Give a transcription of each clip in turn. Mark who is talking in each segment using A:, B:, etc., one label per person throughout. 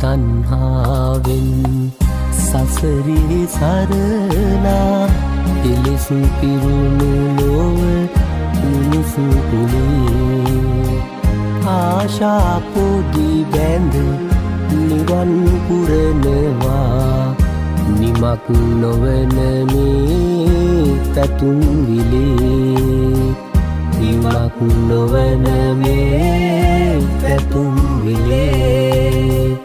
A: තණ්හාවෙන් සසරේ සරලා එලෙස පිරුණු ලොව මිනිසු කුලේ ආශා පොඩි බැඳ නිවන් පුරනවා නිමක් නොවන මේ පැතුම් විලේ නිමක් නොවන මේ පැතුම් විලේ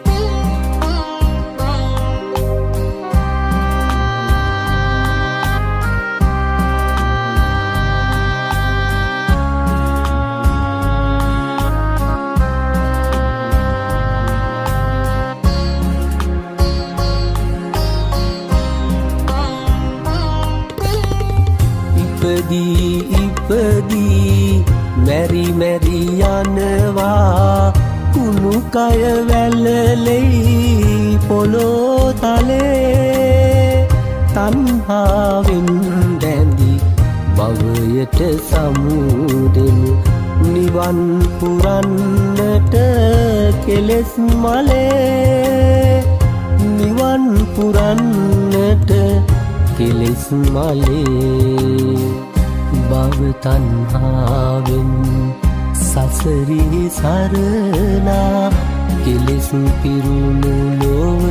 A: ඉපදී මැරි මැරි යනවා කුණු කය වැල්ලෙයි පොළොව තලේ තණ්හාවෙන් බැඳි භවයට සමුදෙමු නිවන් පුරන්නට කෙලෙස් මලේ නිවන් පුරන්නට කෙලෙස් මලේ භව තණ්හාවෙන් සසරේ සරලා කෙලෙස් පිරුණු ලොව